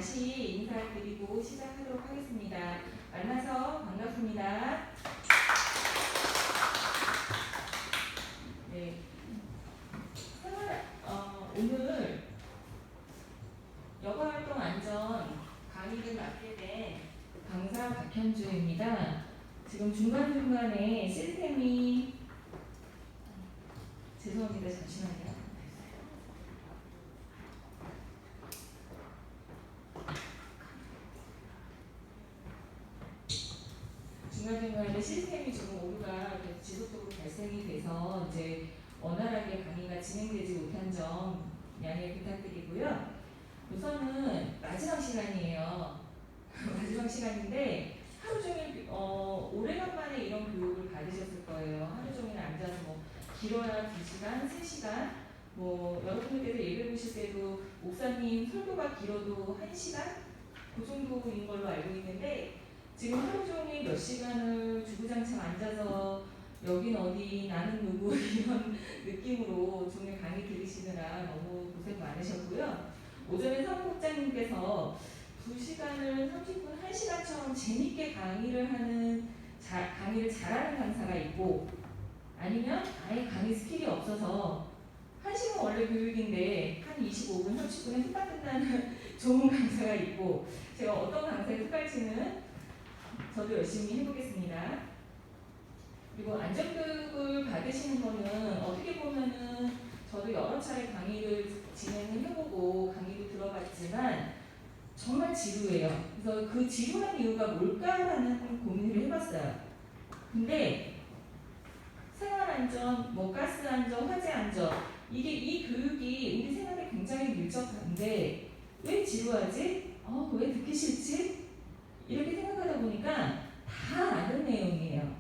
다시 인사드리고 시작하도록 하겠습니다. 만나서 반갑습니다. 네, 오늘 여가활동 안전 강의를 맡게 된 강사 박현주입니다. 지금 중간중간에 시스템이 죄송합니다. 잠시만요. 중간중간에 시스템이 조금 오류가 지속적으로 발생이 돼서 이제 원활하게 강의가 진행되지 못한 점 양해 부탁드리고요. 우선은 마지막 시간이에요. 마지막 시간인데 하루 종일 오래간만에 이런 교육을 받으셨을 거예요. 하루 종일 앉아서 뭐 길어야 2시간, 3시간 뭐 여러분들께서 예배 보실 때도 목사님 설교가 길어도 1시간? 그 정도인 걸로 알고 있는데 지금 하루 종일 몇 시간을 주구장창 앉아서 여긴 어디 나는 누구 이런 느낌으로 종일 강의 들으시느라 너무 고생 많으셨고요. 오전에 사무국장님께서 2시간을 30분, 1시간처럼 재밌게 강의를 잘하는 강사가 있고 아니면 아예 강의 스킬이 없어서 1시간 원래 교육인데 한 25분, 30분에 후딱 끝나는 좋은 강사가 있고 제가 어떤 강사에 속할지는 저도 열심히 해보겠습니다. 그리고 안전교육을 받으시는 거는 어떻게 보면은 저도 여러 차례 강의를 진행을 해보고 강의도 들어봤지만 정말 지루해요. 그래서 그 지루한 이유가 뭘까라는 고민을 해봤어요. 근데 생활안전, 뭐 가스안전, 화재안전 이게 이 교육이 우리 생활에 굉장히 밀접한데 왜 지루하지? 왜 듣기 싫지? 이렇게 생각하다 보니까 다 아는 내용이에요.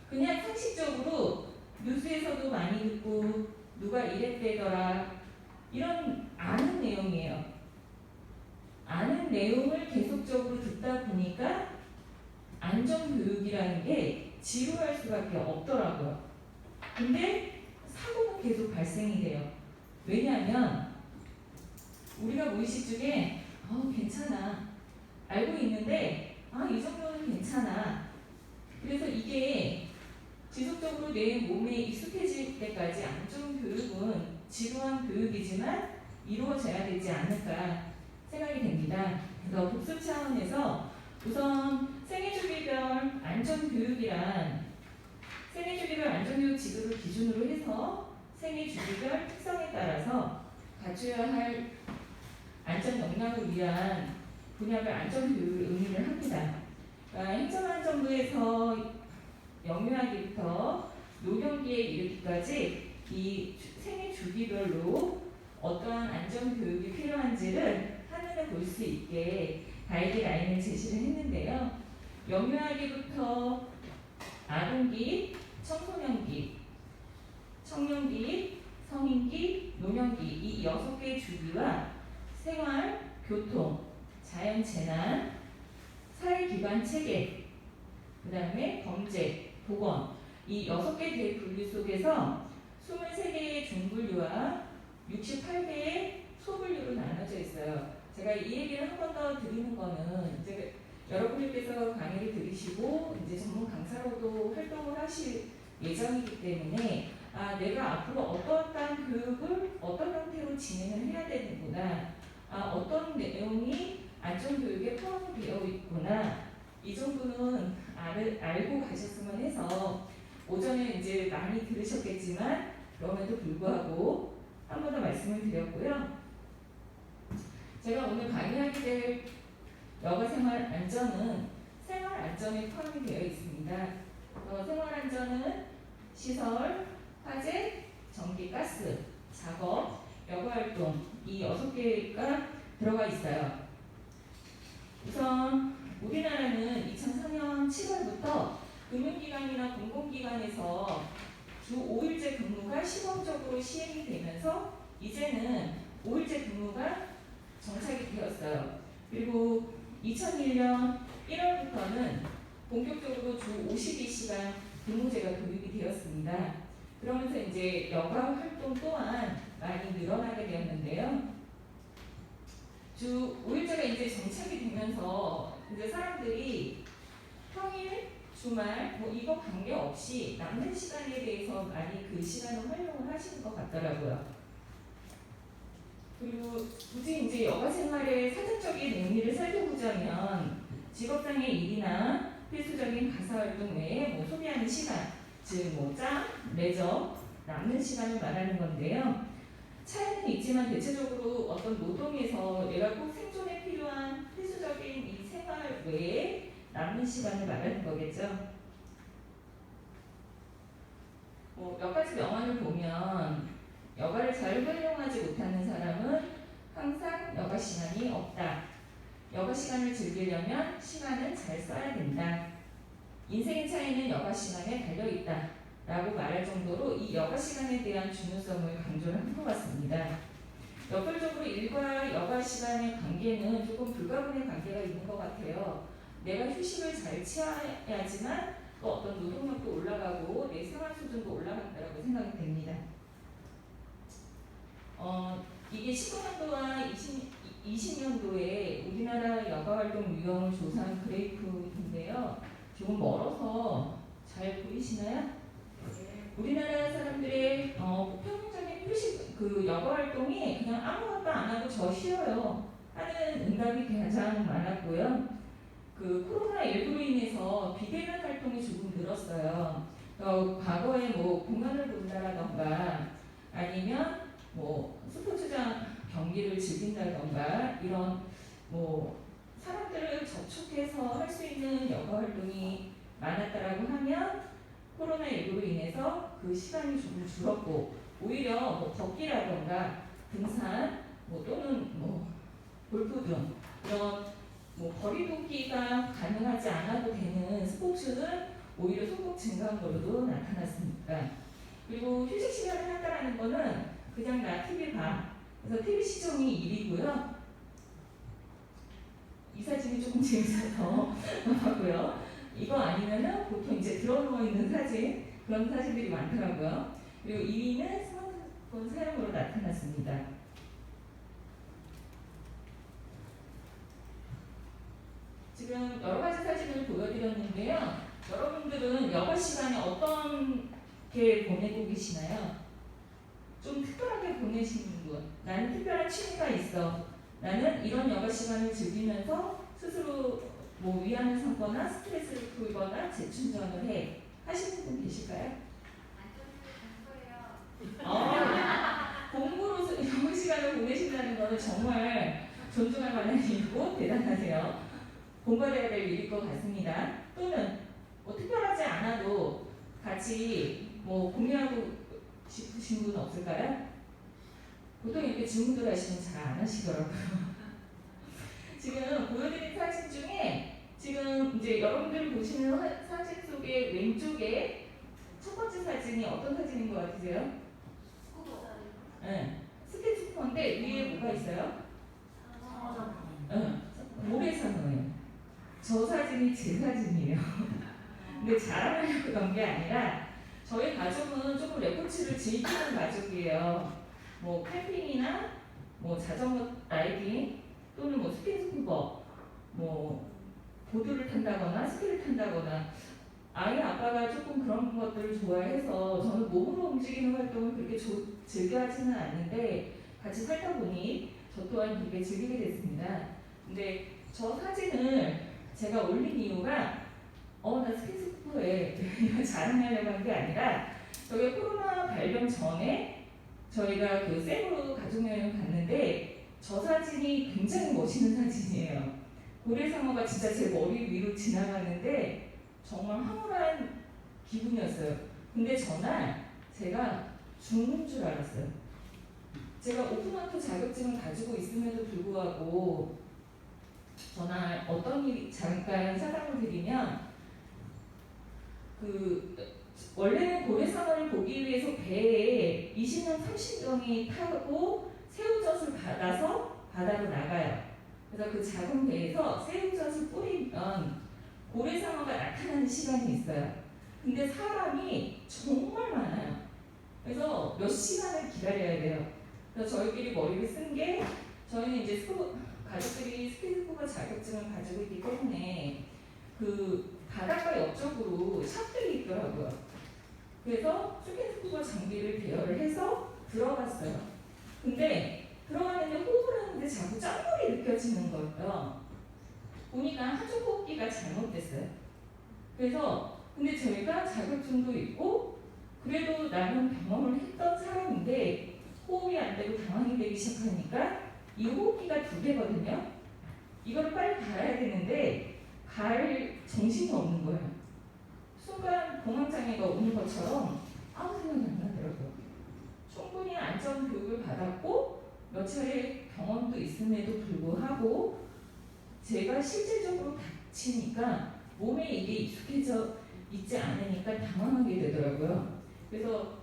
그냥 상식적으로 뉴스에서도 많이 듣고 누가 이랬대더라 이런 아는 내용이에요. 아는 내용을 계속적으로 듣다 보니까 안전교육이라는 게 지루할 수밖에 없더라고요. 근데 사고는 계속 발생이 돼요. 왜냐하면 우리가 무의식 중에 괜찮아 알고 있는데 이 정도는 괜찮아. 그래서 이게 지속적으로 내 몸에 익숙해질 때까지 안전교육은 지루한 교육이지만 이루어져야 되지 않을까 생각이 됩니다. 그래서 복습 차원에서 우선 생애주기별 안전교육이란 생애주기별 안전교육 지도를 기준으로 해서 생애주기별 특성에 따라서 갖춰야 할 안전 역량을 위한 분야별 안전교육을 의미를 합니다. 그러니까 행정안전부에서 영유아기부터 노령기에 이르기까지 이 생애 주기별로 어떠한 안전교육이 필요한지를 한눈에 볼 수 있게 가이드라인을 제시를 했는데요. 영유아기부터 아동기, 청소년기, 청년기, 성인기, 노년기 이 6개의 주기와 생활, 교통, 자연재난, 사회기반 체계, 그 다음에 범죄, 보건 이 6개 대분류 속에서 23개의 중분류와 68개의 소분류로 나눠져 있어요. 제가 이 얘기를 한 번 더 드리는 거는 이제 여러분들께서 강의를 들으시고 이제 전문 강사로도 활동을 하실 예정이기 때문에 내가 앞으로 어떠한 교육을 어떤 형태로 진행을 해야 되는구나, 어떤 내용이 안전교육에 포함이 되어 있구나 이 정도는 알고 가셨으면 해서 오전에 이제 많이 들으셨겠지만 그럼에도 불구하고 한 번 더 말씀을 드렸고요. 제가 오늘 강의하게 될 여가생활 안전은 생활 안전에 포함이 되어 있습니다. 생활 안전은 시설, 화재, 전기, 가스, 작업, 여가활동 이 6개가 들어가 있어요. 우선 우리나라는 2004년 7월부터 금융기관이나 공공기관에서 주 5일제 근무가 시범적으로 시행이 되면서 이제는 5일제 근무가 정착이 되었어요. 그리고 2001년 1월부터는 본격적으로 주 52시간 근무제가 도입이 되었습니다. 그러면서 이제 여가 활동 또한 많이 늘어나게 되었는데요. 주 5일제가 이제 정착이 되면서 이제 사람들이 평일, 주말 뭐 이거 관계없이 남는 시간에 대해서 많이 그 시간을 활용을 하시는 것 같더라고요. 그리고 굳이 이제 여가 생활의 사전적인 의미를 살펴보자면 직업상의 일이나 필수적인 가사활동 외에 뭐 소비하는 시간, 즉 뭐 짬, 레저, 남는 시간을 말하는 건데요. 차이는 있지만 대체적으로 어떤 노동에서 내가 꼭 생존에 필요한 필수적인 이 생활 외에 남는 시간을 말하는 거겠죠. 몇 가지 명언을 보면 여가를 잘 활용하지 못하는 사람은 항상 여가 시간이 없다. 여가 시간을 즐기려면 시간은 잘 써야 된다. 인생의 차이는 여가 시간에 달려있다. 라고 말할 정도로 이 여가 시간에 대한 중요성을 강조를 한 것 같습니다. 역설적으로 일과 여가 시간의 관계는 조금 불가분의 관계가 있는 것 같아요. 내가 휴식을 잘 취해야지만 또 어떤 노동력도 올라가고 내 생활 수준도 올라간다고 생각이 됩니다. 이게 19년도와 20년도에 우리나라 여가활동 유형을 조사한 그래프인데요. 조금 멀어서 잘 보이시나요? 우리나라 사람들의 평균적인 휴식 그 여가 활동이 그냥 아무것도 안 하고 저 쉬어요 하는 응답이 가장 많았고요. 그 코로나19로 인해서 비대면 활동이 조금 늘었어요. 과거에 뭐 공연을 본다라던가 아니면 뭐 스포츠장 경기를 즐긴다던가 이런 뭐 사람들을 접촉해서 할 수 있는 여가 활동이 많았다라고 하면 코로나19로 인해서 그 시간이 조금 줄었고 오히려 뭐 걷기라던가 등산 또는 골프 등 이런 거리두기가 가능하지 않아도 되는 스포츠는 오히려 소폭 증가한 걸로도 나타났습니다. 그리고 휴식 시간을 한다라는 거는 그냥 나 TV 봐. 그래서 TV 시청이 1위고요. 이 사진이 조금 재밌어서 봤고요. 이거 아니면은 보통 이제 들어누워 있는 사진 그런 사진들이 많더라고요. 그리고 2위는 스마트폰 사용으로 나타났습니다. 지금 여러 가지 사진을 보여드렸는데요. 여러분들은 여가 시간에 어떻게 보내고 계시나요? 좀 특별하게 보내시는 분. 나는 특별한 취미가 있어. 나는 이런 여가 시간을 즐기면서 스스로 위안을 삼거나 스트레스를 풀거나 재충전을 해. 하시는 분 계실까요? 공부로 여가 시간을 보내신다는 것은 정말 존중할 만한 일이고 대단하세요. 공부해야 될 일일 것 같습니다. 또는 특별하지 않아도 같이 공유하고 싶으신 분 없을까요? 보통 이렇게 질문들 하시면 잘 안 하시더라고요. 지금 보여드린 사진 중에 지금 이제 여러분들이 보시는 사진 속에 왼쪽에 첫 번째 사진이 어떤 사진인 것 같으세요? 네, 스케치폰인데 위에 뭐가 있어요? 모래사장이에요. 저 사진이 제 사진이에요. 근데 자랑하려고 그런 게 아니라 저희 가족은 조금 레포츠를 즐기는 가족이에요. 캠핑이나 자전거 라이딩 또는 스킨스쿠버 보드를 탄다거나 스키를 탄다거나 아이 아빠가 조금 그런 것들을 좋아해서 저는 몸으로 움직이는 활동을 그렇게 즐겨 하지는 않는데 같이 살다 보니 저 또한 그렇게 즐기게 됐습니다. 근데 저 사진을 제가 올린 이유가 나 스킨스쿠버에 자랑하려고 한 게 아니라 저희 코로나 발병 전에 저희가 그 세부로 가족여행을 갔는데 저 사진이 굉장히 멋있는 사진이에요. 고래상어가 진짜 제 머리 위로 지나가는데 정말 황홀한 기분이었어요. 근데 전날 제가 죽는 줄 알았어요. 제가 오픈워터 자격증을 가지고 있음에도 불구하고 전날 어떤 일이 잠깐 사담을 드리면 원래는 고래상어를 보기 위해서 배에 20년 30명이 타고 새우젓을 받아서 바다로 나가요. 그래서 그 작은 배에서 새우젓을 뿌리면 고래상어가 나타나는 시간이 있어요. 근데 사람이 정말 많아요. 그래서 몇 시간을 기다려야 돼요. 그래서 저희끼리 머리를 쓴 게 저희는 이제 가족들이 스키스쿠버 자격증을 가지고 있기 때문에 그 바닷가 옆쪽으로 샵들이 있더라고요. 그래서 스키스쿠버 장비를 대여를 해서 들어갔어요. 근데 들어갔는데 호흡을 하는데 자꾸 짠물이 느껴지는 거예요. 보니까 한쪽 호흡기가 잘못됐어요. 그래서 근데 저희가 자격증도 있고 그래도 나름 경험을 했던 사람인데 호흡이 안 되고 당황이 되기 시작하니까 이 호흡기가 두 개거든요. 이거를 빨리 갈아야 되는데 갈 정신이 없는 거예요. 순간 공황장애가 오는 것처럼 아무 생각이 안 나더라고요. 충분히 안전 교육을 받았고 몇 차례 경험도 있음에도 불구하고 제가 실질적으로 닥치니까 몸에 이게 익숙해져 있지 않으니까 당황하게 되더라고요. 그래서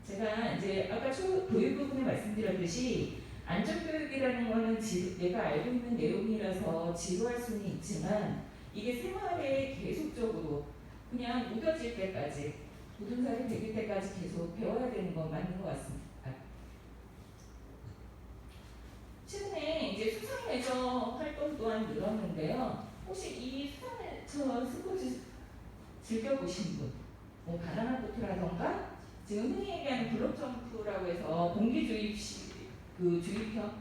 제가 이제 아까 도입 부분에 말씀드렸듯이 안전교육이라는 거는 내가 알고 있는 내용이라서 지루할 수는 있지만 이게 생활에 계속적으로 그냥 우겨질 때까지 굳은살이 되길 때까지 계속 배워야 되는 건 맞는 것 같습니다. 최근에 이제 수상레저 활동 또한 늘었는데요. 혹시 이 수상레저 스포츠 즐겨보신 분? 뭐 바나나 보트라던가 지금 흔히 얘기하는 블록점프라고 해서 공기 주입형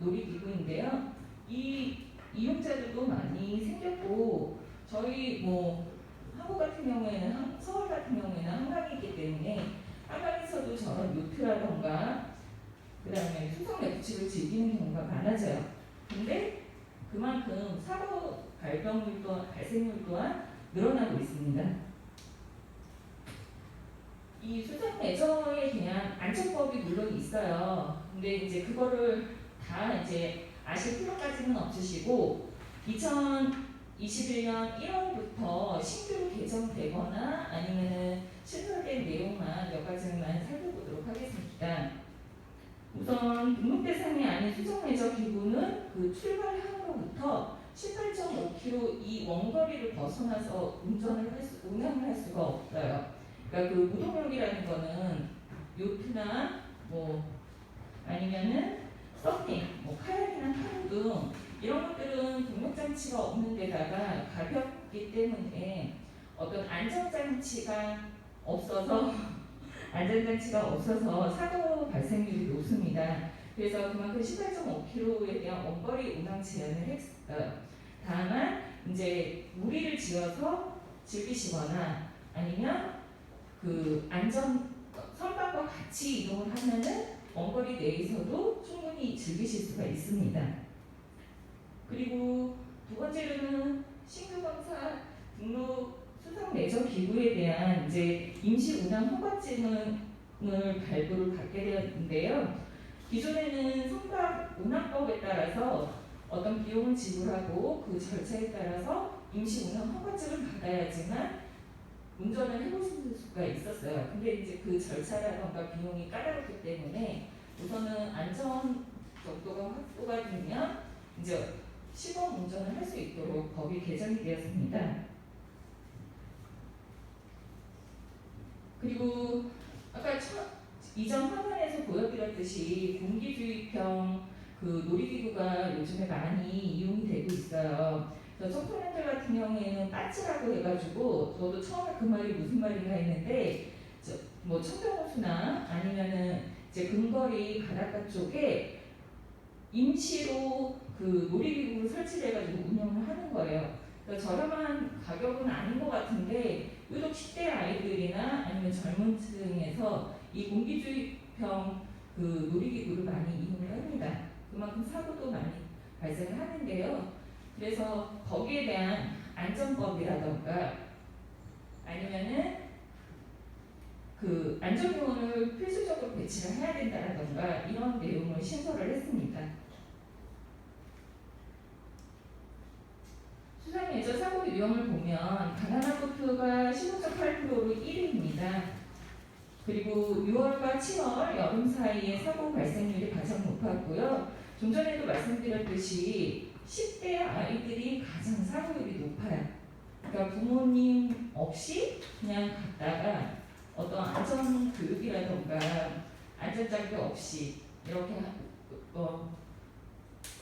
놀이기구인데요. 이 이용자들도 많이 생겼고 저희 뭐 한국 같은 경우에는 서울 같은 경우에는 한강이 있기 때문에 한강에서도 저런 요트라던가 그 다음에 수상 레프치를 즐기는 경우가 많아져요. 근데 그만큼 사고 발생률 또한 늘어나고 있습니다. 이 수상 레저에 대한 안전법이 물론 있어요. 근데 이제 그거를 다 이제 아실 필요까지는 없으시고 2021년 1월부터 신규로 개정되거나 아니면은 신설된 내용만 몇 가지만 살펴보도록 하겠습니다. 우선 등록 대상이 아닌 수상 레저 기구는 그 출발항으로부터 18.5km 이 원거리를 벗어나서 운항을 할 수가 없어요. 그러니까 그 무동력이라는 거는 요트나 뭐 아니면은 서핑, 뭐 카약이나 카누 등 이런 것들은 동력 장치가 없는 데다가 가볍기 때문에 어떤 안전장치가 없어서 사고 발생률이 높습니다. 그래서 그만큼 18.5km에 대한 원거리 운항 제한을 했어요. 다만 이제 무리를 지어서 즐기시거나 아니면 그 안전 선박과 같이 이동을 하면은 원거리 내에서도 충분히 즐기실 수가 있습니다. 그리고 두 번째로는 신규 검사 등록 수상 레저 기구에 대한 이제 임시 운항 허가증을 발부를 받게 되었는데요. 기존에는 선박 운항법에 따라서 어떤 비용을 지불하고 그 절차에 따라서 임시 운항 허가증을 받아야지만 운전을 해보실 수가 있었어요. 근데 이제 그 절차라던가 비용이 까다롭기 때문에 우선은 안전 정도가 확보가 되면 이제 시범 운전을 할 수 있도록 법이 개정이 되었습니다. 그리고 아까 이전 화면에서 보여드렸듯이 공기주입형 그 놀이기구가 요즘에 많이 이용이 되고 있어요. 청소년들 같은 경우에는 빠찌라고 해가지고 저도 처음에 그 말이 무슨 말인가 했는데 뭐 청정호수나 아니면은 이제 근거리 바닷가 쪽에 임시로 그 놀이기구를 설치해가지고 운영을 하는 거예요. 그러니까 저렴한 가격은 아닌 것 같은데 유독 10대 아이들이나 아니면 젊은 층에서 이 공기주입형 그 놀이기구를 많이 이용을 합니다. 그만큼 사고도 많이 발생을 하는데요. 그래서 거기에 대한 안전법이라던가 아니면은 그 안전요원을 필수적으로 배치를 해야 된다라던가 이런 내용을 신설을 했습니다. 수상 레저 사고 유형을 보면 바나나 보트가 15.8%로 1위입니다. 그리고 6월과 7월 여름 사이에 사고 발생률이 가장 높았고요. 좀 전에도 말씀드렸듯이 10대 아이들이 가장 사고율이 높아요. 그러니까 부모님 없이 그냥 갔다가 어떤 안전 교육이라던가 안전장비 없이 이렇게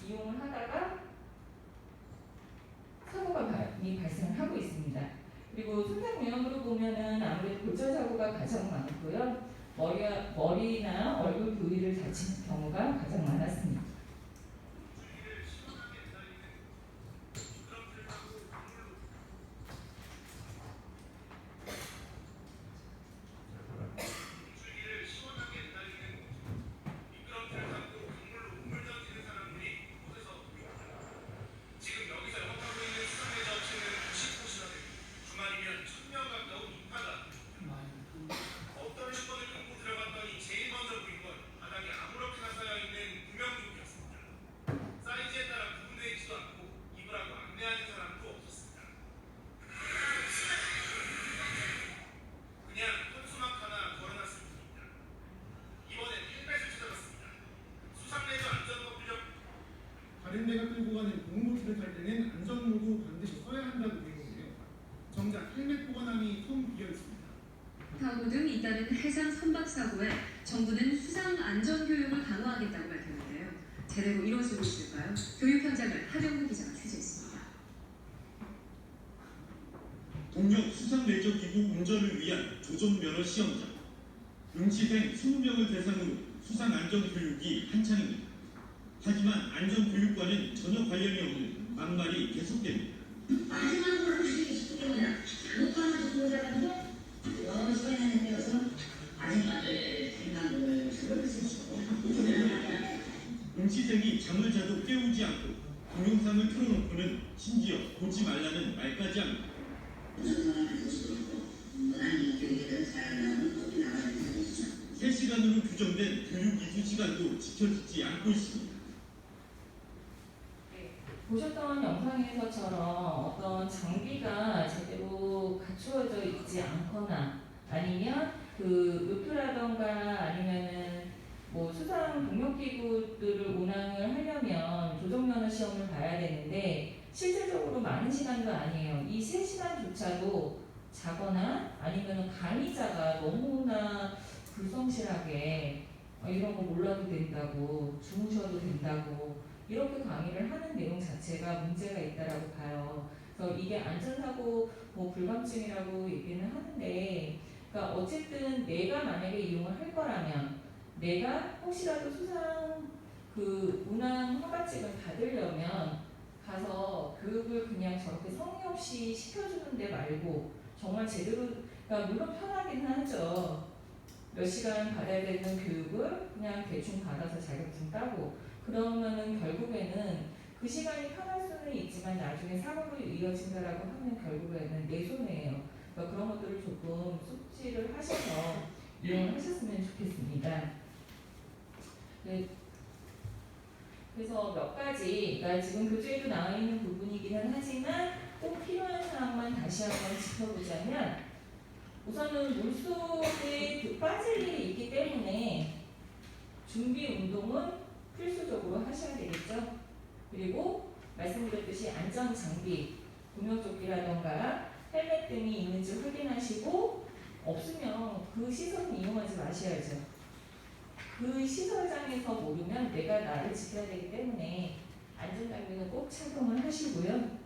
이용을 하다가 사고가 많이 발생을 하고 있습니다. 그리고 손상 유형으로 보면은 아무래도 골절 사고가 가장 많고요. 머리나 얼굴 부위를 다치는 경우가 가장 많았습니다. 다른 데가 끌고 가는 공무기를 탈 때는 안전모도 반드시 써야 한다고 되어 있는데요. 정작 헬멧 보관함이 텅 비어 있습니다. 사고 등 잇따른 해상 선박 사고에 정부는 수상 안전 교육을 강화하겠다고 밝혔는데요. 제대로 이루어지고 있을까요? 교육 현장을 하정우 기자가 취재했습니다. 동력 수상 레저 기구 운전을 위한 조종 면허 시험장. 응시생 20명을 대상으로 수상 안전 교육이 한창입니다. 하지만 안전 교육과는 전혀 관련이 없는 막말이 계속됩니다. 마지막으로 하시기 싶습니다. 잘못하는 조종자라는데 너무 소외하는 데여서 마지막을 생각을 해보시고 응시생이 잠을 자도 깨우지 않고 동영상을 틀어놓고는 심지어 보지 말라는 말까지 합니다. 운전선을 하고 싶고 무난히 교육을 잘하는 꼭 나가는 사람이죠. 3시간으로 규정된 교육 이수 시간도 지켜지지 않고 있습니다. 보셨던 영상에서처럼 어떤 장비가 제대로 갖추어져 있지 않거나 아니면 그 루프라던가 아니면은 뭐 수상 동력기구들을 운항을 하려면 조종면허 시험을 봐야 되는데 실질적으로 많은 시간도 아니에요. 이 3시간조차도 자거나 아니면 강의자가 너무나 불성실하게 이런 거 몰라도 된다고 주무셔도 된다고 이렇게 강의를 하는 내용 자체가 문제가 있다라고 봐요. 그래서 이게 안전사고 뭐 불감증이라고 얘기는 하는데, 그러니까 어쨌든 내가 만약에 이용을 할 거라면 내가 혹시라도 수상 그 운항 허가증을 받으려면 가서 교육을 그냥 저렇게 성의 없이 시켜주는데 말고 정말 제대로, 그러니까 물론 편하긴 하죠. 몇 시간 받아야 되는 교육을 그냥 대충 받아서 자격증 따고 그러면은 결국에는 그 시간이 편할 수는 있지만 나중에 사고로 이어진다라고 하면 결국에는 내 손해예요. 그러니까 그런 것들을 조금 숙지를 하셔서 이용을 하셨으면 좋겠습니다. 네. 그래서 몇 가지, 그러니까 지금 교재에도 나와 있는 부분이기는 하지만 꼭 필요한 사항만 다시 한번 짚어보자면 우선은 물속에 빠질 일이 있기 때문에 준비 운동은 필수적으로 하셔야 되겠죠. 그리고 말씀드렸듯이 안전장비, 구명조끼라던가 헬멧 등이 있는지 확인하시고 없으면 그 시설은 이용하지 마셔야죠. 그 시설장에서 모르면 내가 나를 지켜야 되기 때문에 안전장비는 꼭 착용을 하시고요.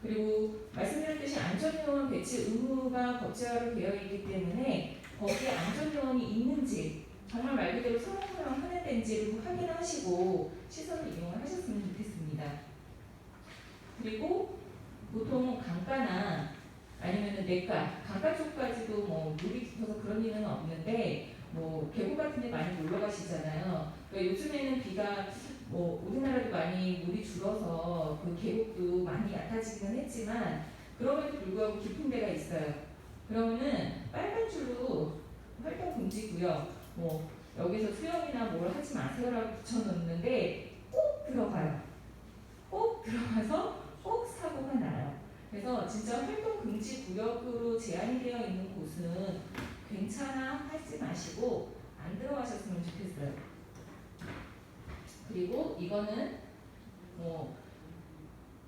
그리고 말씀드렸듯이 안전요원 배치 의무가 법제화로 되어 있기 때문에 거기에 안전요원이 있는지 정말 말 그대로 설렁설렁 하는 데인지를 확인하시고 시설을 이용을 하셨으면 좋겠습니다. 그리고 보통 강가나 아니면은 강가 쪽까지도 뭐 물이 깊어서 그런 일은 없는데 뭐 계곡 같은 데 많이 놀러 가시잖아요. 그러니까 요즘에는 비가 뭐 우리나라도 많이 물이 줄어서 그 계곡도 많이 얕아지기는 했지만 그럼에도 불구하고 깊은 데가 있어요. 그러면은 빨간 줄로 활동 금지 구역 뭐 여기서 수영이나 뭘 하지 마세요라고 붙여놓는데 꼭 들어가요. 꼭 들어가서 꼭 사고가 나요. 그래서 진짜 활동 금지 구역으로 제한이 되어 있는 곳은 괜찮아 하지 마시고 안 들어가셨으면 좋겠어요. 그리고 이거는 뭐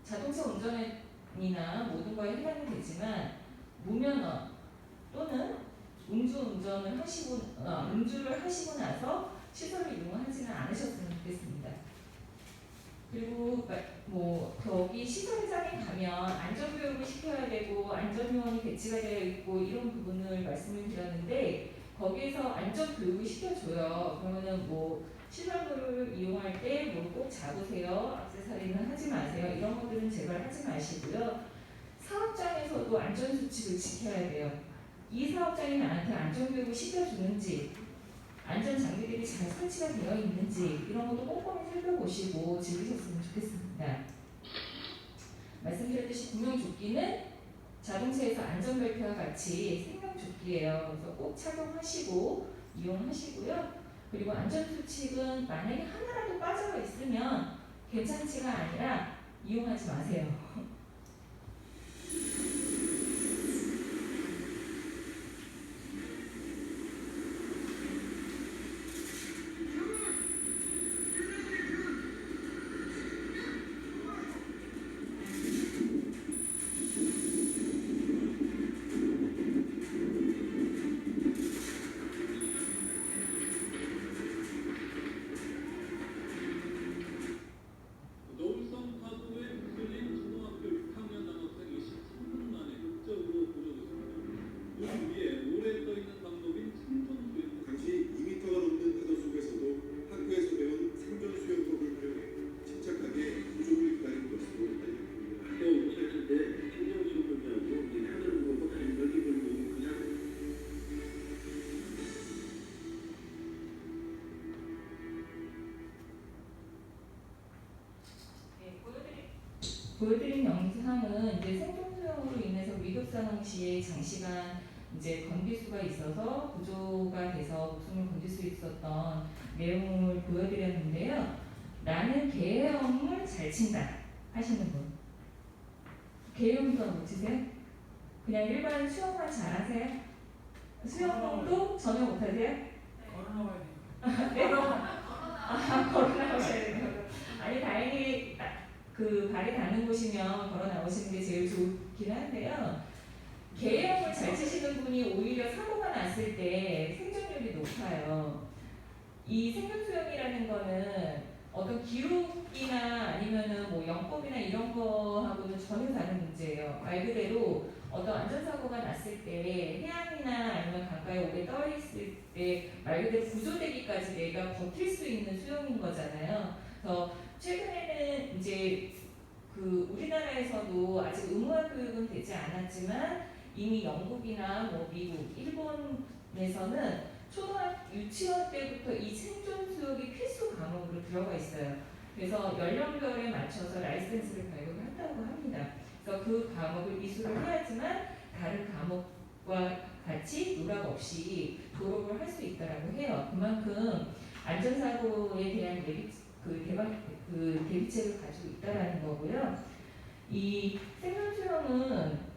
자동차 운전이나 모든 거에 해당이 되지만 무면허 또는 음주를 하시고 나서 시설을 이용하지는 않으셨으면 좋겠습니다. 그리고 뭐 거기 시설장에 가면 안전교육을 시켜야 되고 안전요원이 배치가 되어 있고 이런 부분을 말씀을 드렸는데 거기에서 안전교육을 시켜줘요. 그러면은 뭐 시설물을 이용할 때 뭐 꼭 잡으세요. 액세서리는 하지 마세요. 이런 것들은 제발 하지 마시고요. 사업장에서도 안전수칙을 지켜야 돼요. 이 사업장이 나한테 안전교육을 시켜주는지 안전장비들이 잘 설치가 되어 있는지 이런 것도 꼼꼼히 살펴보시고 즐기셨으면 좋겠습니다. 말씀드렸듯이 구명조끼는 자동차에서 안전벨트와 같이 생명조끼예요. 그래서 꼭 착용하시고 이용하시고요. 그리고 안전수칙은 만약에 하나라도 빠져 있으면 괜찮지가 아니라 이용하지 마세요. 노을성 파도에 휩쓸린 초등학교 6학년 남학생이 13분 만에 극적으로 구조됐습니다. 물 위에 오래 떠있는 방법인 생존 수영. 당시 2m가 넘는 파도 속에서도 학교에서 배운 생존 수영법을 활용해 침착하게 구조를 기다린 것으로 알려집니다. 학교 1학년 때 생존 수영법이라고 하늘을 보고 다른 여기 보고 그냥 보여드린 영상은 이제 생존 수영으로 인해서 위급 상황 시에 장시간 이제 건질 수가 있어서 구조가 돼서 목숨을 건질 수 있었던 내용을 보여드렸는데요. 나는 개헤엄을 잘 친다 하시는 분. 개헤엄도 못 치세요? 그냥 일반 수영만 잘하세요? 수영도 전혀 못하세요? 걸어 나오셔야 돼요. 아니 다행히 그 발이 닿는 곳이면 걸어 나오시는 게 제일 좋긴 한데요. 개헤엄을 잘 치시는 분이 오히려 사고가 났을 때 생존율이 높아요. 이 생존수영이라는 거는 어떤 기록이나 아니면은 뭐 영법이나 이런 거하고는 전혀 다른 문제예요. 말 그대로 어떤 안전사고가 났을 때 해안이나 아니면 강가에 오래 떠 있을 때 말 그대로 구조되기까지 내가 버틸 수 있는 수영인 거잖아요. 그래서 최근에는 이제 그 우리나라에서도 아직 의무화 교육은 되지 않았지만 이미 영국이나 뭐 미국, 일본에서는 초등학교 유치원 때부터 이 생존 수업이 필수 과목으로 들어가 있어요. 그래서 연령별에 맞춰서 라이센스를 발급을 한다고 합니다. 그래서 그 과목을 이수를 해야지만 다른 과목과 같이 누락 없이 졸업을 할 수 있다라고 해요. 그만큼 안전사고에 대한 대비책을 가지고 있다라는 거고요. 이 생존 수영은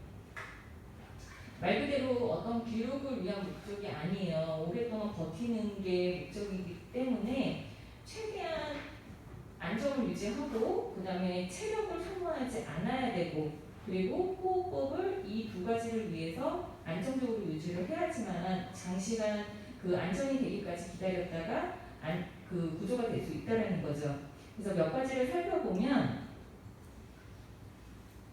말 그대로 어떤 기록을 위한 목적이 아니에요. 오랫동안 버티는 게 목적이기 때문에 최대한 안정을 유지하고 그 다음에 체력을 소모하지 않아야 되고 그리고 호흡법을 이 두 가지를 위해서 안정적으로 유지를 해야지만 장시간 그 안정이 되기까지 기다렸다가 그 구조가 될 수 있다는 거죠. 그래서 몇 가지를 살펴보면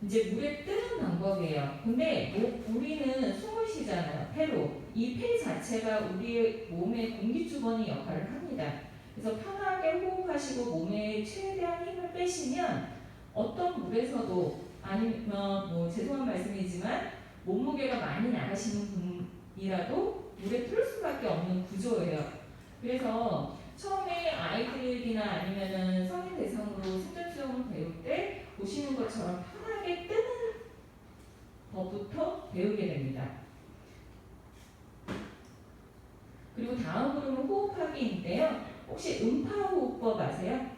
이제 물에 뜨는 방법이에요. 근데 우리는 숨을 쉬잖아요. 폐로. 이 폐 자체가 우리의 몸의 공기주번이 역할을 합니다. 그래서 편하게 호흡하시고 몸에 최대한 힘을 빼시면 어떤 물에서도 아니면 뭐 죄송한 말씀이지만 몸무게가 많이 나가시는 분이라도 물에 틀 수밖에 없는 구조예요. 그래서 처음에 아이들이나 아니면은 성인 대상으로 생존 수영을 배울 때 보시는 것처럼 편하게 뜨는 법부터 배우게 됩니다. 그리고 다음으로는 호흡하기인데요. 혹시 음파호흡법 아세요?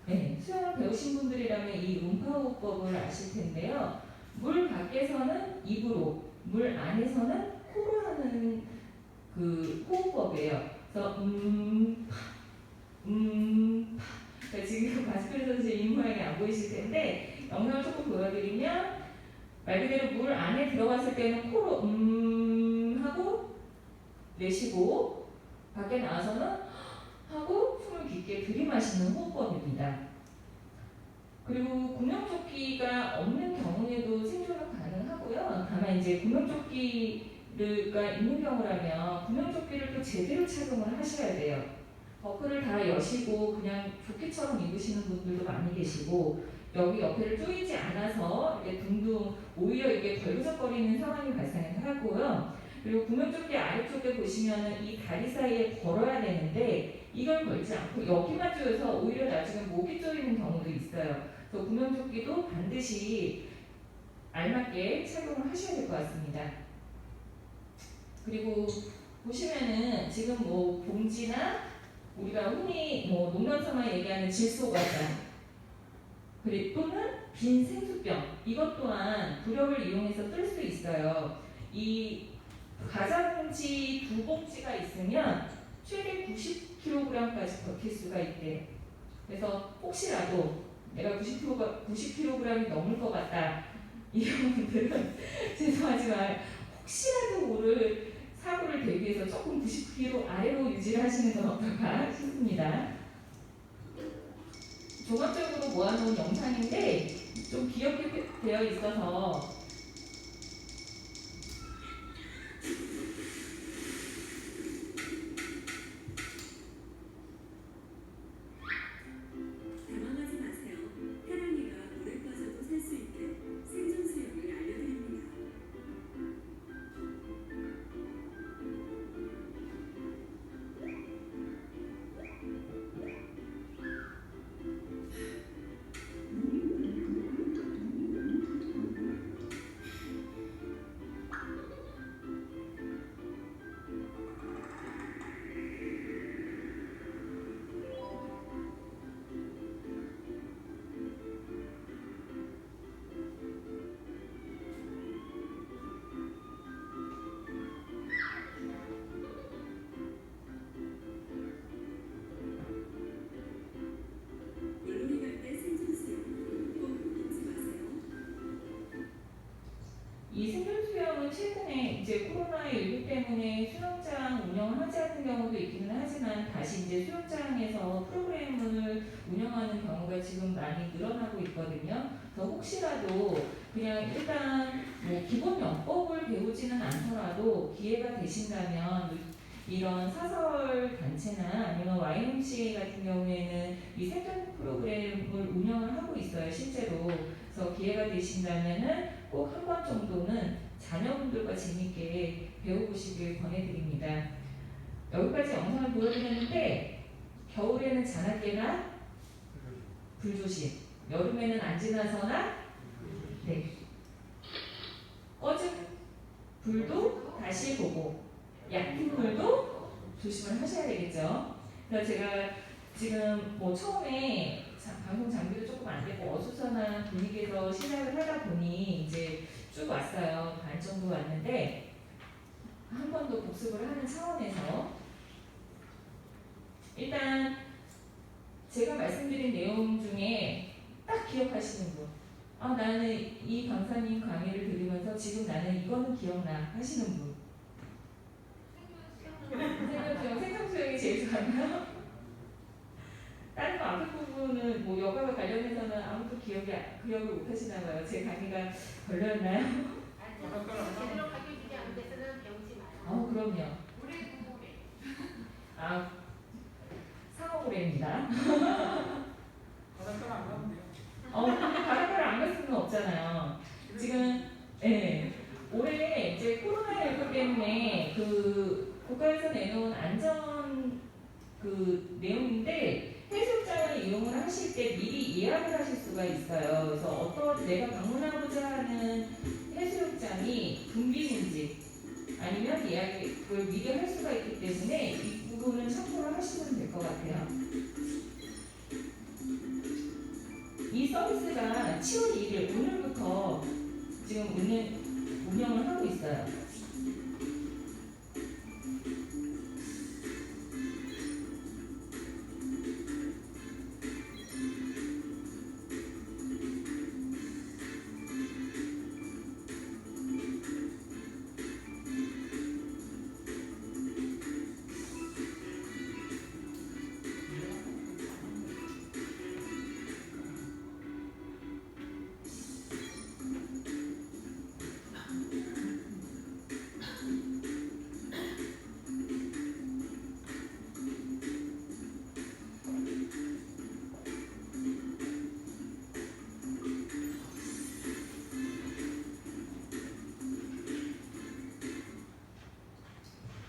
네, 수영을 배우신 분들이라면 이 음파호흡법을 아실 텐데요. 물 밖에서는 입으로, 물 안에서는 코로 하는 그 호흡법이에요. 그래서 그러니까 지금 마스크에서 제 입모양이 안 보이실 텐데 영상을 조금 보여드리면 말 그대로 물 안에 들어갔을 때는 코로 하고 내쉬고 밖에 나와서는 하고 숨을 깊게 들이마시는 호흡법입니다. 그리고 구명조끼가 없는 경우에도 생존은 가능하고요. 다만 이제 구명조끼가 있는 경우라면 구명조끼를 또 제대로 착용을 하셔야 돼요. 버클을 다 여시고 그냥 조끼처럼 입으시는 분들도 많이 계시고 여기 옆에를 조이지 않아서 이렇게 둥둥 오히려 이게 벌그적거리는 상황이 발생을 하고요. 그리고 구명조끼 아래쪽에 보시면은 이 다리 사이에 걸어야 되는데 이걸 걸지 않고 여기만 조여서 오히려 나중에 목이 조이는 경우도 있어요. 그래서 구명조끼도 반드시 알맞게 착용을 하셔야 될 것 같습니다. 그리고 보시면은 지금 뭐 봉지나 우리가 흔히 뭐 농담삼아 얘기하는 질소과자 그리고 또는 빈 생수병 이것 또한 부력을 이용해서 뜰 수 있어요. 이 과자 봉지 두 봉지가 있으면 최대 90kg까지 버틸 수가 있대. 그래서 혹시라도 내가 90kg이 넘을 것 같다 이런 분들은 죄송하지만 혹시라도 모를 사고를 대비해서 조금 90kg 아래로 유지를 하시는 건 어떨까 싶습니다. 종합적으로 모아놓은 영상인데 좀 귀엽게 되어 있어서 당황하지 마세요. 해랑이가 물에 빠져도 살 수 있게 생존 수영을 알려드립니다. 물놀이 갈 때 생존 수영 꼭 잊지 마세요. 이 생존 수영은 최근에 이제 코로나19 때문에 수영장 운영을 하지 않는 경우도 있기는 하지만 다시 이제 수영장에서 프로그램을 운영하는 경우가 지금 많이 늘어나고 있거든요. 그래서 혹시라도 그냥 일단 뭐 기본 영법을 배우지는 않더라도 기회가 되신다면 이런 사설 단체나 아니면 YMCA 같은 경우에는 이 생존 프로그램을 운영을 하고 있어요, 실제로. 그래서 기회가 되신다면은 꼭 한 번 정도는 자녀분들과 재밌게 배워보시길 권해드립니다. 여기까지 영상을 보여드렸는데 겨울에는 자나깨나 불조심, 여름에는 안 지나서나 네. 꺼진 불도 다시 보고 얕은 불도 조심을 하셔야 되겠죠. 그래서 제가 지금 뭐 처음에 방송 장비도 조금 안 되고 어수선한 분위기에서 시작을 하다 보니 이제 쭉 왔어요. 반 정도 왔는데 한 번 더 복습을 하는 차원에서 일단 제가 말씀드린 내용 중에 딱 기억하시는 분, 아 나는 이 강사님 강의를 들으면서 지금 나는 이거는 기억나 하시는 분. 생존 수영이 제일 좋아요. 다른 거 앞에 부분은 뭐 여가와 관련해서는 아무도 기억을 못 하시나 봐요. 제 강의가 걸렸나요? 제대로 가르쳐주지 않은 데서는 배우지 마요. 그럼요. 오래. 아, 상어고래입니다. 바닷가를 안 가면 돼요. 근데 바닷가를 안 갈 수는 없잖아요. 지금, 예. 올해 이제 코로나19 때문에 그 국가에서 내놓은 안전 그 내용인데 해수욕장을 이용을 하실 때 미리 예약을 하실 수가 있어요. 그래서 어떤 내가 방문하고자 하는 해수욕장이 붐비는지 아니면 예약을 미리 할 수가 있기 때문에 이 부분은 참고를 하시면 될 것 같아요. 이 서비스가 7월 2일 오늘부터 지금 운영을 하고 있어요.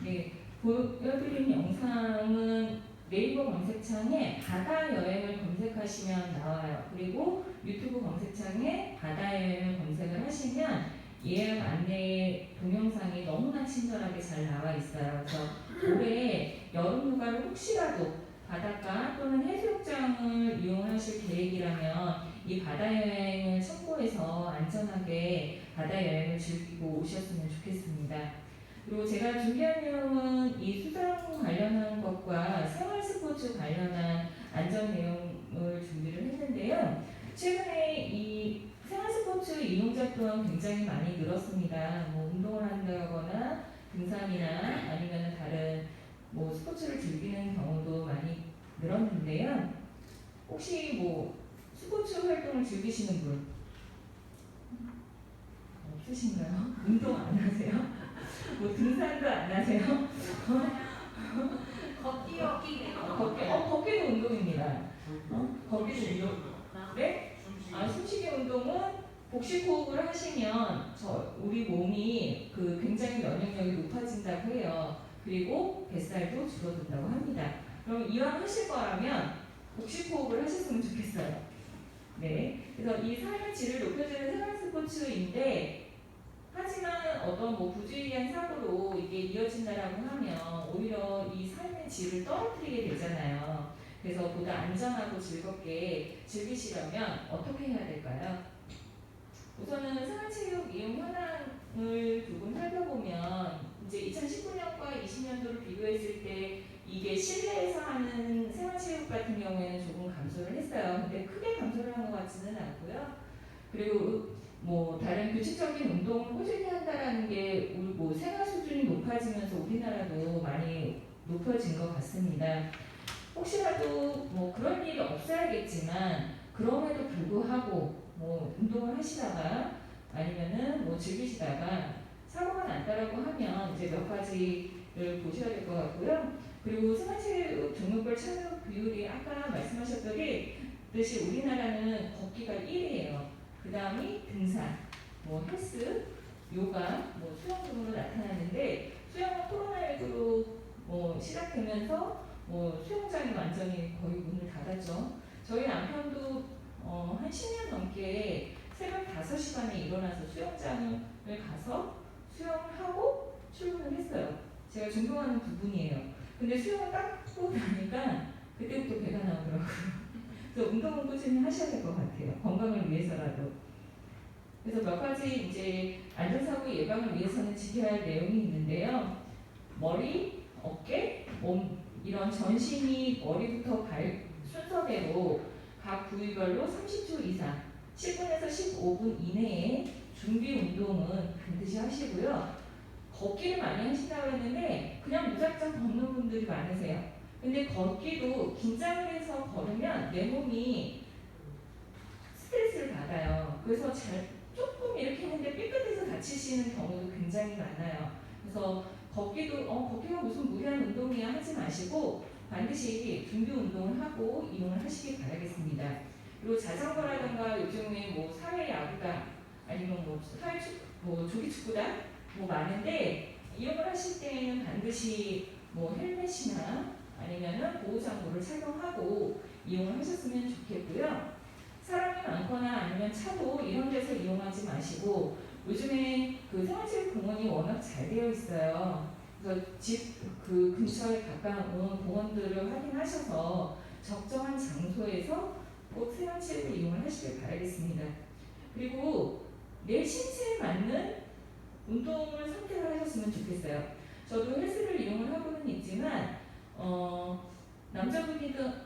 네, 보여드린 영상은 네이버 검색창에 바다 여행을 검색하시면 나와요. 그리고 유튜브 검색창에 바다 여행을 검색을 하시면 예약 안내 동영상이 너무나 친절하게 잘 나와 있어요. 그래서 올해 여름 휴가를 혹시라도 바닷가 또는 해수욕장을 이용하실 계획이라면 이 바다 여행을 참고해서 안전하게 바다 여행을 즐기고 오셨으면 좋겠습니다. 그리고 제가 준비한 내용은 이 수상 관련한 것과 생활 스포츠 관련한 안전 내용을 준비를 했는데요. 최근에 이 생활 스포츠 이용자 또한 굉장히 많이 늘었습니다. 뭐 운동을 한다거나 등산이나 아니면 다른 뭐 스포츠를 즐기는 경우도 많이 늘었는데요. 혹시 뭐 스포츠 활동을 즐기시는 분 없으신가요? 운동 안 하세요? 뭐 등산도 안 하세요? 걷기도 운동입니다. 걷기도 운동. 네? 숨쉬기 운동은 복식호흡을 하시면 우리 몸이 굉장히 면역력이 높아진다고 해요. 그리고 뱃살도 줄어든다고 합니다. 그럼 이왕 하실 거라면 복식호흡을 하셨으면 좋겠어요. 네. 그래서 이 삶의 질을 높여주는 생활 스포츠인데 하지만 어떤 뭐 부주의한 사고로 이게 이어진다라고 하면 오히려 이 삶의 질을 떨어뜨리게 되잖아요. 그래서 보다 안전하고 즐겁게 즐기시려면 어떻게 해야 될까요? 우선은 생활체육 이용 현황을 조금 살펴보면 이제 2019년과 20년도를 비교했을 때 이게 실내에서 하는 생활체육 같은 경우에는 조금 감소를 했어요. 근데 크게 감소를 한 것 같지는 않고요. 그리고 뭐 다른 규칙적인 운동을 꾸준히 한다라는 게 우리 뭐 생활 수준이 높아지면서 우리나라도 많이 높아진 것 같습니다. 혹시라도 뭐 그런 일이 없어야겠지만 그럼에도 불구하고 뭐 운동을 하시다가 아니면은 뭐 즐기시다가 사고가 났다라고 하면 이제 몇 가지를 보셔야 될 것 같고요. 그리고 생활체육 등록별 참여 비율이 아까 말씀하셨듯이 우리나라는 걷기가 1위예요. 그 다음이 등산, 뭐 헬스, 요가, 뭐 수영 등으로 나타나는데 수영은 코로나19로 뭐 시작되면서 뭐 수영장이 완전히 거의 문을 닫았죠. 저희 남편도 한 10년 넘게 새벽 5시간에 일어나서 수영장을 가서 수영을 하고 출근을 했어요. 제가 존경하는 부분이에요. 근데 수영을 딱 하고 나니까 그때부터 배가 나오더라고요. 그래서 운동은 꾸준히 하셔야 될 것 같아요. 건강을 위해서라도. 그래서 몇 가지 이제 안전사고 예방을 위해서는 지켜야 할 내용이 있는데요. 머리, 어깨, 몸 이런 전신이 머리부터 발 순서대로 각 부위별로 30초 이상 10분에서 15분 이내에 준비 운동은 반드시 하시고요. 걷기를 많이 하신다고 했는데 그냥 무작정 걷는 분들이 많으세요. 근데 걷기도 긴장을 해서 걸으면 내 몸이 스트레스를 받아요. 그래서 조금 이렇게 했는데 삐끗해서 다치시는 경우도 굉장히 많아요. 그래서 걷기도 걷기가 무슨 무리한 운동이야 하지 마시고 반드시 준비 운동을 하고 이용을 하시기 바라겠습니다. 그리고 자전거라든가 요즘에 뭐 사회 야구다 아니면 뭐 사회 뭐 조기 축구다 뭐 많은데 이용을 하실 때에는 반드시 뭐 헬멧이나 아니면은 보호장구를 착용하고 이용을 하셨으면 좋겠고요. 사람이 많거나 아니면 차도 이런 데서 이용하지 마시고 요즘에 생활체육 공원이 워낙 잘 되어 있어요. 그래서 집 근처에 가까운 공원들을 확인하셔서 적정한 장소에서 꼭 생활체육을 이용을 하시길 바라겠습니다. 그리고 내 신체에 맞는 운동을 선택을 하셨으면 좋겠어요. 저도 헬스를 이용을 하고는 있지만 남자분이든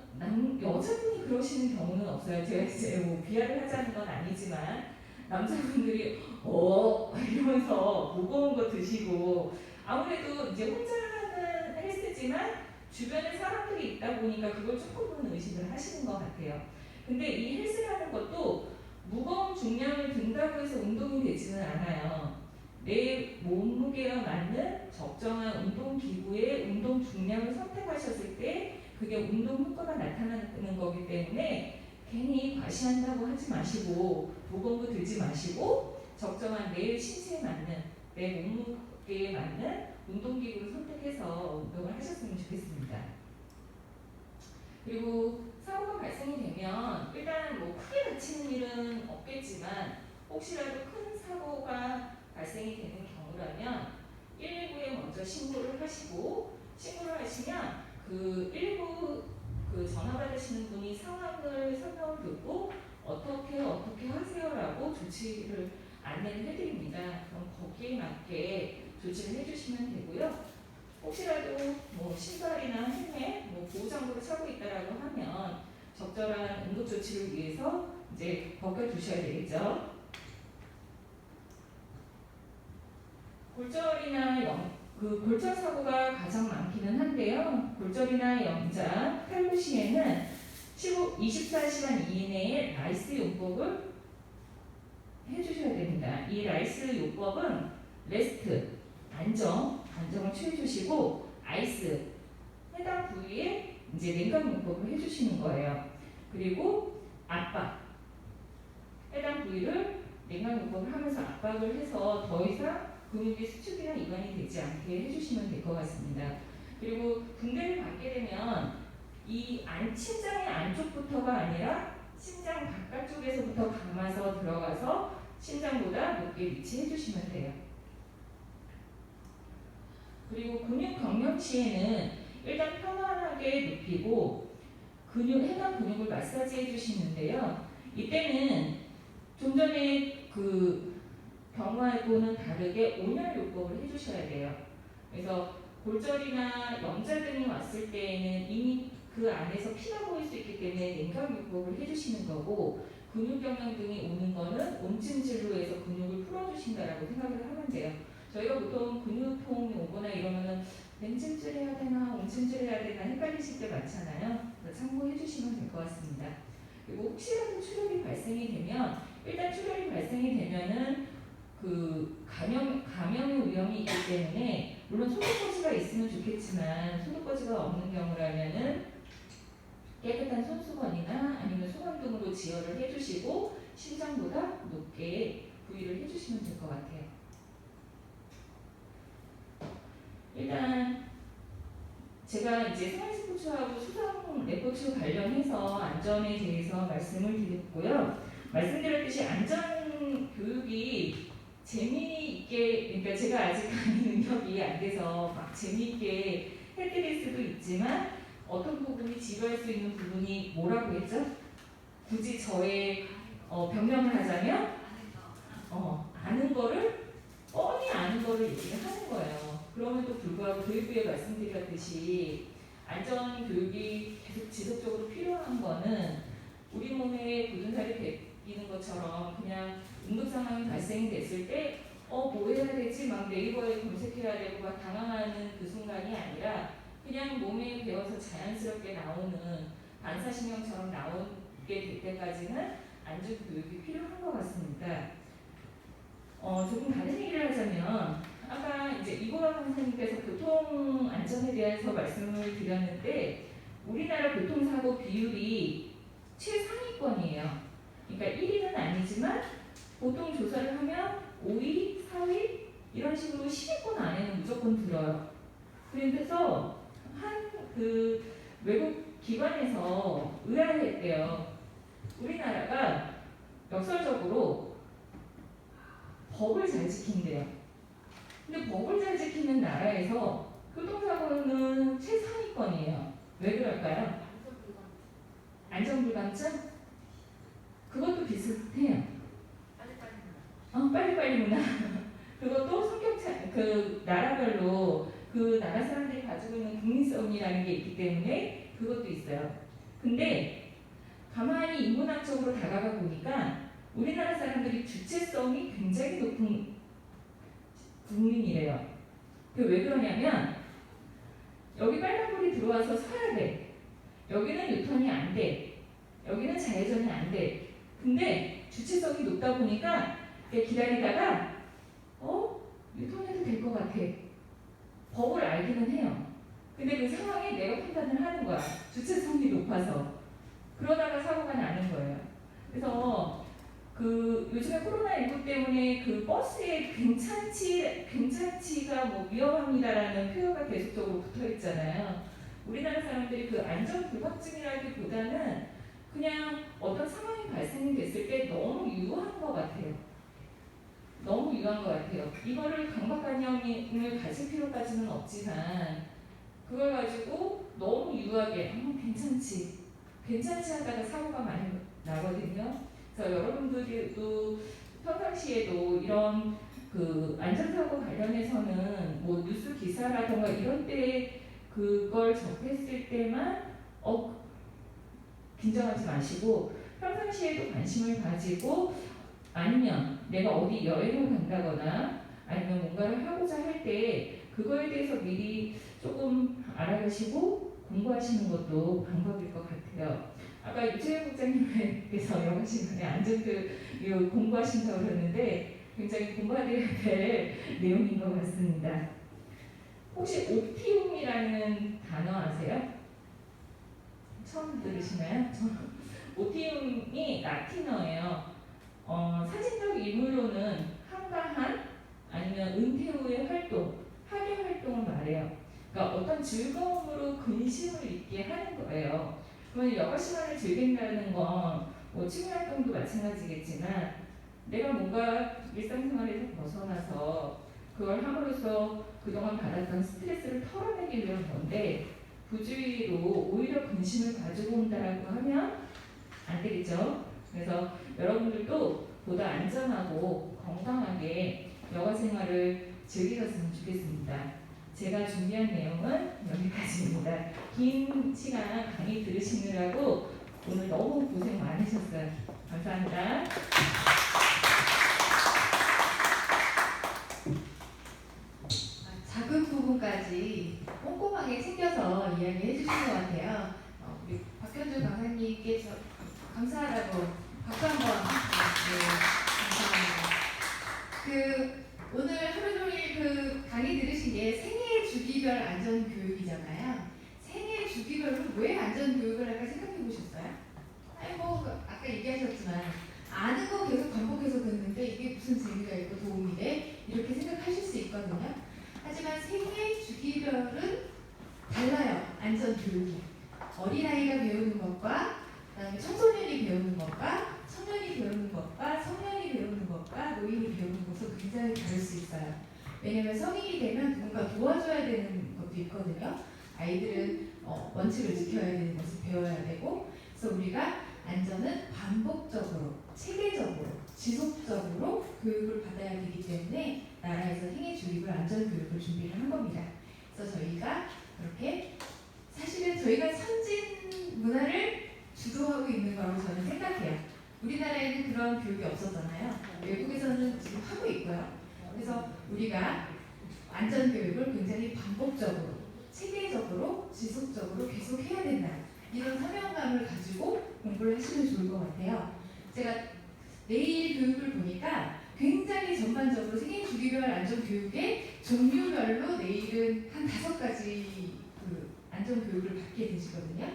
여자분이 그러시는 경우는 없어요. 제가 이제 뭐 비하를 하자는 건 아니지만 남자분들이 이러면서 무거운 거 드시고 아무래도 이제 혼자 하는 헬스지만 주변에 사람들이 있다 보니까 그걸 조금은 의식을 하시는 것 같아요. 근데 이 헬스라는 것도 무거운 중량을 든다고 해서 운동이 되지는 않아요. 내 몸무게와 맞는 적정한 운동 기구의 운동 중량을 선택하셨을 때 그게 운동 효과가 나타나는 거기 때문에 괜히 과시한다고 하지 마시고 무거운 거 들지 마시고 적정한 내 신체에 맞는 내 몸무게에 맞는 운동 기구를 선택해서 그리고 사고가 발생이 되면 일단 뭐 크게 다치는 일은 없겠지만 혹시라도 큰 사고가 발생이 되는 경우라면 119에 먼저 신고를 하시고 신고를 하시면 그 119 그 전화 받으시는 분이 상황을 설명을 듣고 어떻게 하세요라고 조치를 안내를 해드립니다. 그럼 거기에 맞게 조치를 해주시면 되고요. 혹시라도 뭐 신발이나 헬멧, 뭐 보호장구를 차고 있다라고 하면 적절한 응급 조치를 위해서 이제 벗겨두셔야 되겠죠. 골절이나 골절 사고가 가장 많기는 한데요. 골절이나 영자, 탈구 시에는 24시간 이내에 라이스 요법을 해주셔야 됩니다. 이 라이스 요법은 레스트, 안정을 취해주시고 아이스, 해당 부위에 이제 냉각 요법을 해주시는 거예요. 그리고 압박, 해당 부위를 냉각 요법을 하면서 압박을 해서 더 이상 근육이 수축이나 이완이 되지 않게 해주시면 될 것 같습니다. 그리고 붕대를 받게 되면 이 심장의 안쪽부터가 아니라 심장 바깥쪽에서부터 감아서 들어가서 심장보다 높게 위치해 주시면 돼요. 그리고 근육 경련 시에는 일단 편안하게 눕히고 해당 근육을 마사지 해주시는데요. 이때는 좀 전에 그 경우하고는 다르게 온열 요법을 해주셔야 돼요. 그래서 골절이나 영자 등이 왔을 때에는 이미 그 안에서 피가 보일 수 있기 때문에 냉각 요법을 해주시는 거고 근육 경련 등이 오는 거는 온찜질로 해서 근육을 풀어주신다라고 생각을 하면 돼요. 저희가 보통 근육통이 오거나 이러면은 냉찜질 해야 되나 온찜질 해야 되나 헷갈리실 때 많잖아요. 참고해 주시면 될 것 같습니다. 그리고 혹시라도 출혈이 발생이 되면 일단 출혈이 발생이 되면은 그 감염의 위험이 있기 때문에 물론 소독거지가 있으면 좋겠지만 소독거지가 없는 경우라면은 깨끗한 손수건이나 아니면 소금 등으로 지혈을 해주시고 심장보다 높게 부위를 해주시면 될 것 같아요. 일단 제가 이제 생활스포츠하고 수상 레포츠 관련해서 안전에 대해서 말씀을 드렸고요. 말씀드렸듯이 안전 교육이 재미있게, 그러니까 제가 아직 강의 능력이 안 돼서 막 재미있게 해드릴 수도 있지만 어떤 부분이 지루할 수 있는 부분이 뭐라고 했죠? 굳이 저의 변명을 하자면 아는 거를 뻔히 아는 거를 얘기를 하는 거예요. 그럼에도 불구하고 교육부에 말씀드렸듯이 안전 교육이 계속 지속적으로 필요한 거는 우리 몸에 굳은 살이 배기는 것처럼 그냥 응급 상황이 발생이 됐을 때 뭐 해야 되지? 막 네이버에 검색해야 되고 막 당황하는 그 순간이 아니라 그냥 몸에 배어서 자연스럽게 나오는 반사신경처럼 나오게 될 때까지는 안전 교육이 필요한 것 같습니다. 조금 다른 얘기를 하자면 아까 이제 이보라 선생님께서 교통 안전에 대해서 말씀을 드렸는데 우리나라 교통사고 비율이 최상위권이에요. 그러니까 1위는 아니지만 보통 조사를 하면 5위, 4위 이런 식으로 10위권 안에는 무조건 들어요. 그래서 그 외국 기관에서 의아했대요. 우리나라가 역설적으로 법을 잘 지킨대요. 근데 법을 잘 지키는 나라에서 교통사고는 최상위권이에요. 왜 그럴까요? 안전불감증? 그것도 비슷해요. 빨리빨리 문화. 그것도 성격차, 그 나라별로 그 나라 사람들이 가지고 있는 국민성이라는 게 있기 때문에 그것도 있어요. 근데 가만히 인문학적으로 다가가 보니까 우리나라 사람들이 주체성이 굉장히 높은 국민이래요. 왜 그러냐면 여기 빨간불이 들어와서 서야 돼. 여기는 유턴이 안 돼. 여기는 좌회전이 안 돼. 근데 주체성이 높다 보니까 기다리다가 유턴해도 될 것 같아. 법을 알기는 해요. 근데 그 상황에 내가 판단을 하는 거야. 주체성이 높아서. 그러다가 사고가 나는 거예요. 그래서 그 요즘에 코로나19 때문에 그 버스에 괜찮지가 뭐 위험합니다라는 표현가 계속적으로 붙어 있잖아요. 우리나라 사람들이 그 안전 불확증이라기보다는 그냥 어떤 상황이 발생이 됐을 때 너무 유한 것 같아요. 너무 유한 것 같아요. 이거를 강박관념을 가질 필요까지는 없지만 그걸 가지고 너무 유하게 괜찮지 하다가 사고가 많이 나거든요. 그래서 여러분들도 평상시에도 이런 그 안전사고 관련해서는 뭐 뉴스 기사라던가 이런 때 그걸 접했을 때만 긴장하지 마시고 평상시에도 관심을 가지고 아니면 내가 어디 여행을 간다거나 아니면 뭔가를 하고자 할 때 그거에 대해서 미리 조금 알아가시고 공부하시는 것도 방법일 것 같아요. 아까 유채영 국장님께서 영어 시간에 안전교육 공부하신다고 그러는데 굉장히 공부해야 될 내용인 것 같습니다. 혹시 오티움이라는 단어 아세요? 처음 들으시나요? 오티움이 라틴어예요. 사진적 의미로는 한가한 아니면 은퇴 후의 활동, 학예 활동을 말해요. 그러니까 어떤 즐거움으로 근심을 잊게 하는 거예요. 그러면 여가 시간을 즐긴다는 건 뭐 취미 활동도 마찬가지겠지만 내가 뭔가 일상생활에서 벗어나서 그걸 함으로써 그동안 받았던 스트레스를 털어내기 위한 건데 부주의로 오히려 근심을 가지고 온다라고 하면 안 되겠죠. 그래서 여러분들도 보다 안전하고 건강하게 여가 생활을 즐기셨으면 좋겠습니다. 제가 준비한 내용은 여기까지입니다. 긴 시간 강의 들으시느라고 오늘 너무 고생 많으셨어요. 감사합니다. 작은 부분까지 꼼꼼하게 챙겨서 이야기해 주신 것 같아요. 우리 박현주 강사님께서 감사하다고 박수 한번. 네, 감사합니다. 오늘 하루 종일 그 강의 들으신 게 생애 주기별 안전교육이잖아요. 생애 주기별로 왜 안전교육을 할까 생각해 보셨어요? 아니 뭐 아까 얘기하셨지만 아는 거 계속 반복해서 듣는데 이게 무슨 재미가 있고 도움이 돼? 이렇게 생각하실 수 있거든요. 하지만 생애 주기별은 달라요. 안전교육이. 어린아이가 배우는 것과 그다음에 청소년이 배우는 것과 청년이 배우는 것과 성년이 배우는 것과 노인이 배우는 것은 굉장히 다를 수 있어요. 왜냐하면 성인이 되면 누군가 도와줘야 되는 것도 있거든요. 아이들은 원칙을 지켜야 되는 것을 배워야 되고 그래서 우리가 안전은 반복적으로, 체계적으로, 지속적으로 교육을 받아야 되기 때문에 나라에서 생애 주기별 안전교육을 준비를 한 겁니다. 그래서 저희가 그렇게 사실은 저희가 선진 문화를 주도하고 있는 거라고 저는 생각해요. 우리나라에는 그런 교육이 없었잖아요. 외국에서는 지금 하고 있고요. 그래서 우리가 안전교육을 굉장히 반복적으로, 체계적으로, 지속적으로 계속 해야 된다. 이런 사명감을 가지고 공부를 하시면 좋을 것 같아요. 제가 내일 교육을 보니까 굉장히 전반적으로 생애 주기별 안전교육의 종류별로 내일은 한 5가지 그 안전교육을 받게 되시거든요.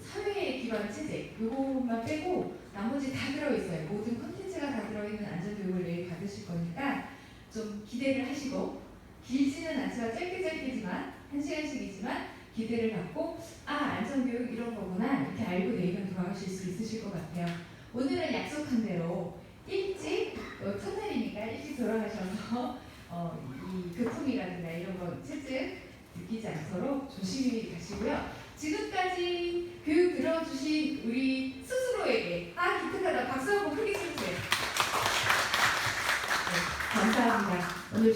사회 기반 체제 그것만 빼고 나머지 다 들어있어요. 모든 콘텐츠가 다 들어있는 안전교육을 내일 받으실 거니까 좀 기대를 하시고 길지는 않지만 짧게지만 1시간씩이지만 기대를 갖고 안전교육 이런 거구나 이렇게 알고 내일은 돌아가실 수 있으실 것 같아요. 오늘은 약속한 대로 일찍 첫날이니까 일찍 돌아가셔서 이 교통이라든가 이런 거 채증 느끼지 않도록 조심히 가시고요. 지금까지 교육 들어주신 우리 스스로에게 기특하다 박수 한번 크게 쳐주세요. 네, 감사합니다. 오늘